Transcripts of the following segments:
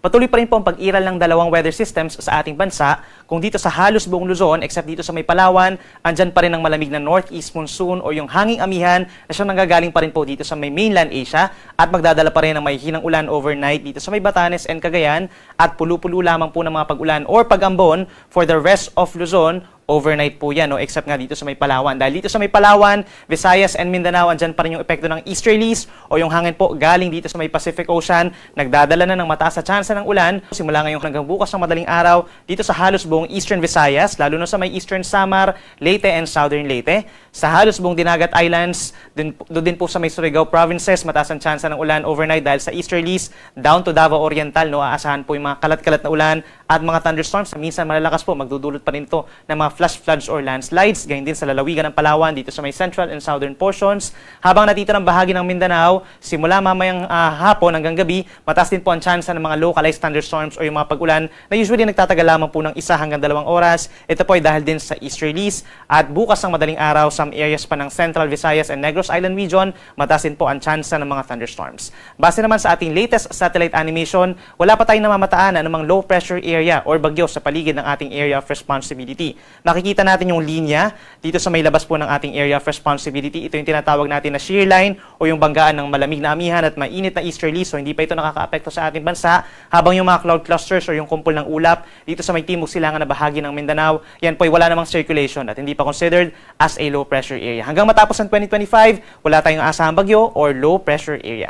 Patuloy pa rin po ang pag-iral ng dalawang weather systems sa ating bansa. Kung dito sa halos buong Luzon, except dito sa may Palawan, andyan pa rin ang malamig na northeast monsoon o yung hanging amihan na siyang nanggagaling pa rin po dito sa may mainland Asia at magdadala pa rin ng mahihinang ulan overnight dito sa may Batanes and Cagayan at pulo-pulo lamang po ng mga pag-ulan or pag-ambon for the rest of Luzon. Overnight po yan, no? Except nga dito sa may Palawan. Dahil dito sa may Palawan, Visayas and Mindanao, andyan pa rin yung epekto ng easterlies o yung hangin po galing dito sa may Pacific Ocean. Nagdadala na ng mataas na tsansa ng ulan. Simula ngayong hanggang bukas ng madaling araw, dito sa halos buong Eastern Visayas, lalo na sa may Eastern Samar, Leyte and Southern Leyte. Sa halos buong Dinagat Islands, doon din po sa may Surigao provinces, mataas ang tsansa ng ulan overnight dahil sa easterlies, down to Davao Oriental, no? Aasahan po yung mga kalat-kalat na ulan at mga thunderstorms. Minsan malalakas po, magdudulot pa rin ito ng mga flash floods or landslides, ganyan din sa lalawigan ng Palawan dito sa may central and southern portions. Habang natitirang bahagi ng Mindanao, simula mamayang hapon hanggang gabi, mataas din po ang tsansa ng mga localized thunderstorms o yung mga pag-ulan na usually nagtatagal lamang po ng 1 hanggang 2 oras. Ito po ay dahil din sa easterlies at bukas ng madaling araw, some areas pa ng Central Visayas and Negros Island region, mataas din po ang tsansa ng mga thunderstorms. Base naman sa ating latest satellite animation, wala pa tayong namamataan na namang low pressure area or bagyo sa paligid ng ating area of responsibility. Nakikita natin yung linya dito sa may labas po ng ating area of responsibility. Ito yung tinatawag natin na shear line o yung banggaan ng malamig na amihan at mainit na easterly, so hindi pa ito nakaka-apekto sa ating bansa. Habang yung mga cloud clusters o yung kumpol ng ulap dito sa may timog silangan na bahagi ng Mindanao, yan po ay wala namang circulation at hindi pa considered as a low pressure area. Hanggang matapos ng 2025, wala tayong asahang bagyo or low pressure area.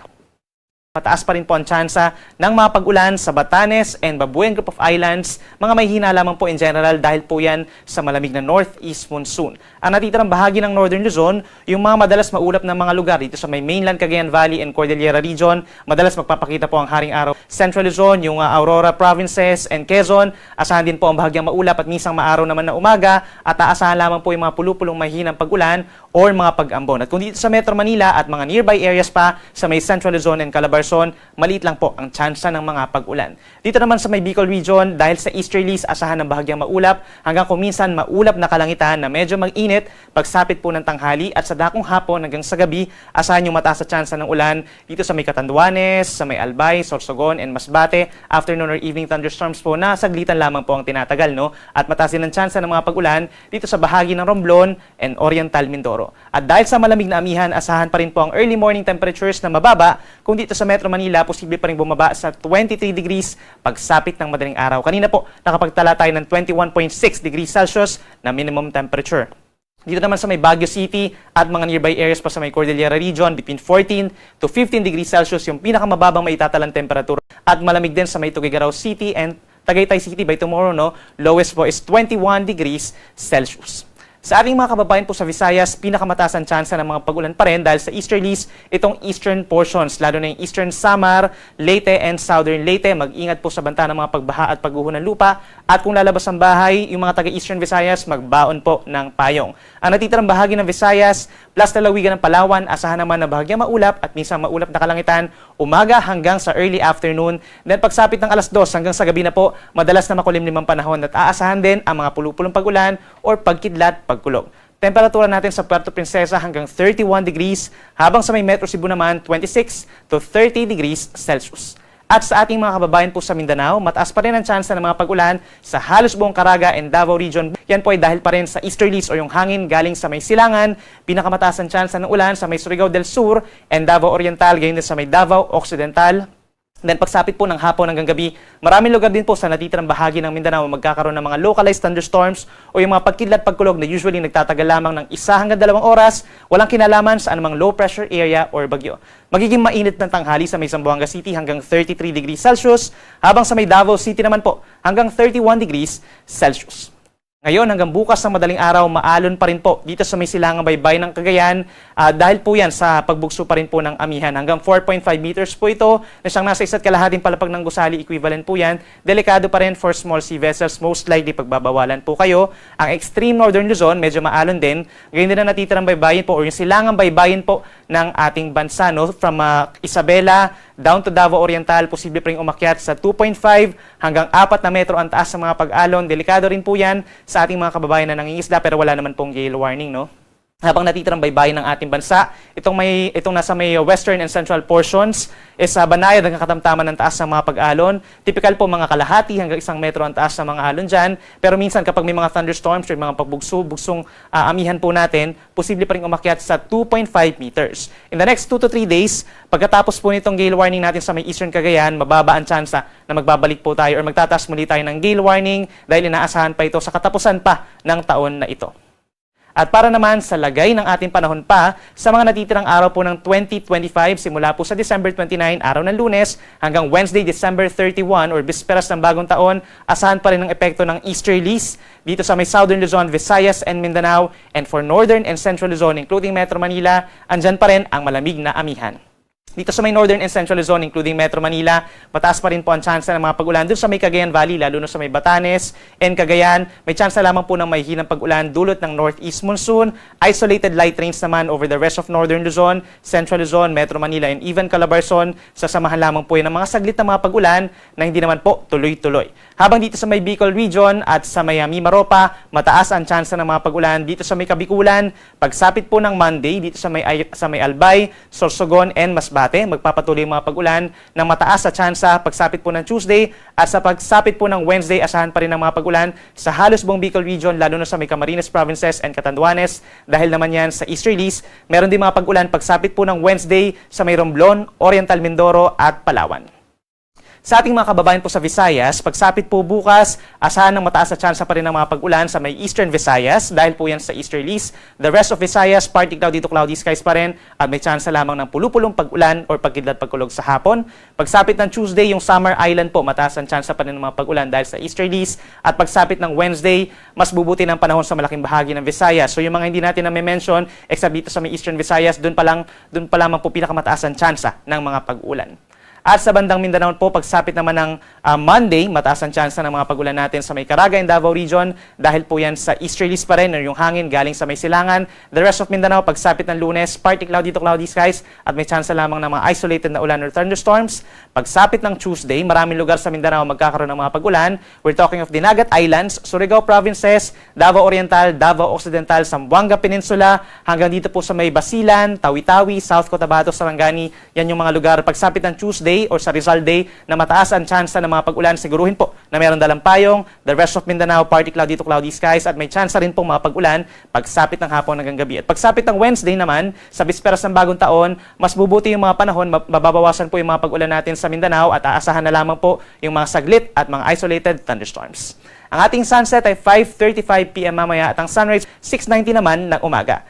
Mataas pa rin po ang tsansa ng mga pag-ulan sa Batanes and Babuyan Group of Islands. Mga may hina lamang po in general dahil po yan sa malamig na northeast monsoon. Ang natitirang bahagi ng Northern Luzon, yung mga madalas maulap na mga lugar dito sa may mainland Cagayan Valley and Cordillera region, madalas magpapakita po ang haring araw. Central Luzon, yung Aurora provinces and Quezon, asahan din po ang bahagyang maulap at minsan maaraw naman na umaga at aasahan lamang po yung mga pulupulong mahinang pag-ulan or mga pag-ambon. At kung dito sa Metro Manila at mga nearby areas pa sa may Central Luzon and Calabarzon, maliit lang po ang tsansa ng mga pag-ulan. Dito naman sa may Bicol region, dahil sa easterlies, asahan ng bahagyang maulap hanggang kuminsan maulap na kalangitan na medyo mag-init pagsapit po ng tanghali at sa dakong hapon hanggang sa gabi, asahan yung mataas na tsansa ng ulan dito sa may Catanduanes, sa may Albay, Sorsogon, and Masbate. Afternoon or evening thunderstorms po na saglitan lamang po ang tinatagal, no? At mataas din ang tsansa ng mga pag-ulan dito sa bahagi ng Romblon and Oriental Mindoro. At dahil sa malamig na amihan, asahan pa rin po ang early morning temperatures na mababa. Kung dito sa Metro Manila, posible pa rin bumaba sa 23 degrees pagsapit ng madaling araw. Kanina po, nakapagtala tayo ng 21.6 degrees Celsius na minimum temperature. Dito naman sa may Baguio City at mga nearby areas pa sa may Cordillera region, between 14 to 15 degrees Celsius yung pinakamababang maitatalang temperatura. At malamig din sa may Tuguegarao City and Tagaytay City by tomorrow, no? Lowest po is 21 degrees Celsius. Sa ating mga kababayan po sa Visayas, pinakamataas ang tsansa ng mga pag-ulan pa rin dahil sa easterlies, itong eastern portions, lalo na yung Eastern Samar, Leyte and Southern Leyte. Mag-ingat po sa banta ng mga pagbaha at pagguho ng lupa. At kung lalabas ang bahay, yung mga taga-Eastern Visayas, magbaon po ng payong. Ang natitirang bahagi ng Visayas, plus lalawigan ng Palawan, asahan naman na bahagyang maulap at minsan maulap na kalangitan, umaga hanggang sa early afternoon. Then pagsapit ng alas 2 hanggang sa gabi na po, madalas na makulimlim ang panahon at aasahan din ang mga pulupulong pag-ulan or pagkidlat, pagkulog. Temperatura natin sa Puerto Princesa hanggang 31 degrees, habang sa may Metro Cebu naman 26 to 30 degrees Celsius. At sa ating mga kababayan po sa Mindanao, mataas pa rin ang tsansa ng mga pag-ulan sa halos buong Caraga and Davao region. Yan po ay dahil pa rin sa easterlies o yung hangin galing sa may silangan. Pinakamataas ang tsansa ng ulan sa may Surigao del Sur and Davao Oriental, gayon din sa may Davao Occidental. Then pagsapit po ng hapon hanggang gabi, maraming lugar din po sa natitirang bahagi ng Mindanao magkakaroon ng mga localized thunderstorms o yung mga pagkidlat pagkulog na usually nagtatagal lamang ng 1 hanggang 2 oras, walang kinalaman sa anumang low pressure area or bagyo. Magiging mainit ng tanghali sa may Zamboanga City hanggang 33 degrees Celsius, habang sa may Davao City naman po hanggang 31 degrees Celsius. Ngayon hanggang bukas ng madaling araw, maalon pa rin po dito sa may silangang baybay ng Cagayan dahil po yan sa pagbugso pa rin po ng amihan. Hanggang 4.5 meters po ito na siyang nasa 1.5 palapag ng gusali, equivalent po yan. Delikado pa rin for small sea vessels, most likely pagbabawalan po kayo. Ang extreme northern Luzon, medyo maalon din. Ngayon din na natitirang baybayin po o yung silangang baybayin po ng ating bansa, no? From Isabela down to Davao Oriental, posible pa rin umakyat sa 2.5 hanggang 4 na metro ang taas sa mga pag-alon. Delikado rin po yan sa ating mga kababayan na nangingisda pero wala naman pong gale warning, no? Habang natitirang baybayin ng ating bansa, itong nasa may western and central portions is banayad hanggang katamtaman ng taas ng mga pag-alon. Typical po mga kalahati hanggang 1 metro ang taas ng mga alon dyan. Pero minsan kapag may mga thunderstorms or mga bugsong amihan po natin, posible pa rin umakyat sa 2.5 meters. In the next 2 to 3 days, pagkatapos po nitong gale warning natin sa may eastern Cagayan, mababa ang tsansa na magbabalik po tayo or magtataas muli tayo ng gale warning dahil inaasahan pa ito sa katapusan pa ng taon na ito. At para naman sa lagay ng ating panahon pa, sa mga natitirang araw po ng 2025, simula po sa December 29, araw ng Lunes, hanggang Wednesday, December 31 or bisperas ng bagong taon, asahan pa rin ang epekto ng easterlies dito sa may Southern Luzon, Visayas, and Mindanao. And for Northern and Central Luzon, including Metro Manila, andyan pa rin ang malamig na amihan. Dito sa may Northern and Central Luzon, including Metro Manila, mataas pa rin po ang tsansa ng mga pag-ulan. Doon sa may Cagayan Valley, lalo na sa may Batanes and Cagayan, may tsansa lamang po ng may hinang pag-ulan dulot ng northeast monsoon. Isolated light rains naman over the rest of Northern Luzon, Central Luzon, Metro Manila, and even Calabarzon. Sasamahan lamang po yan ng mga saglit na mga pag-ulan na hindi naman po tuloy-tuloy. Habang dito sa may Bicol Region at sa may Mimaropa, mataas ang tsansa ng mga pag-ulan. Dito sa may Kabikulan, pagsapit po ng Monday, dito sa may Albay, Sorsogon, and Masbate, magpapatuloy ang mga pag-ulan ng mataas sa tsansa pagsapit po ng Tuesday at sa pagsapit po ng Wednesday, asahan pa rin ng mga pag-ulan sa halos buong Bicol Region, lalo na sa may Camarines Provinces and Catanduanes. Dahil naman yan sa easterlies, meron din mga pag-ulan pagsapit po ng Wednesday sa may Romblon, Oriental Mindoro at Palawan. Sa ating mga kababayan po sa Visayas, pagsapit po bukas, asahan ng mataas na tsansa pa rin ng mga pag-ulan sa may Eastern Visayas dahil po yan sa easterlies. The rest of Visayas, partly cloudy to cloudy skies pa rin at may tsansa lamang ng pulupulong pag-ulan or pagkidlat pagkulog sa hapon. Pagsapit ng Tuesday, yung Summer Island po, mataas ang tsansa pa rin ng mga pag-ulan dahil sa easterlies. At pagsapit ng Wednesday, mas bubuti ng panahon sa malaking bahagi ng Visayas. So yung mga hindi natin na-mention, except dito sa may Eastern Visayas, doon pa lamang po pinakamataas ang tsansa ng mga pag-ulan. At sa bandang Mindanao po, pagsapit naman ng Monday, mataas ang tsansa ng mga pag-ulan natin sa may Caraga and Davao Region dahil po yan sa easterlies pa rin yung hangin galing sa may silangan. The rest of Mindanao, pagsapit ng Lunes, partly cloudy to cloudy skies at may tsansa lamang ng mga isolated na ulan or thunderstorms. Pagsapit ng Tuesday, maraming lugar sa Mindanao magkakaroon ng mga pag-ulan. We're talking of Dinagat Islands, Surigao Provinces, Davao Oriental, Davao Occidental, Zamboanga Peninsula, hanggang dito po sa may Basilan, Tawi-Tawi, South Cotabato, Sarangani. Yan yung mga lugar. Pagsapit ng Tuesday or sa Rizal Day na mataas ang tsansa ng mga pag-ulan, siguruhin po na mayroon dalang payong. The rest of Mindanao, partly cloudy to cloudy skies at may tsansa rin pong mga pag-ulan pagsapit ng hapon hanggang gabi. At pagsapit ng Wednesday naman, sa bisperas ng bagong taon, mas bubuti yung mga panahon, mababawasan po yung mga pag-ulan natin sa Mindanao at aasahan na lamang po yung mga saglit at mga isolated thunderstorms. Ang ating sunset ay 5:35 PM mamaya at ang sunrise 6:90 naman ng umaga.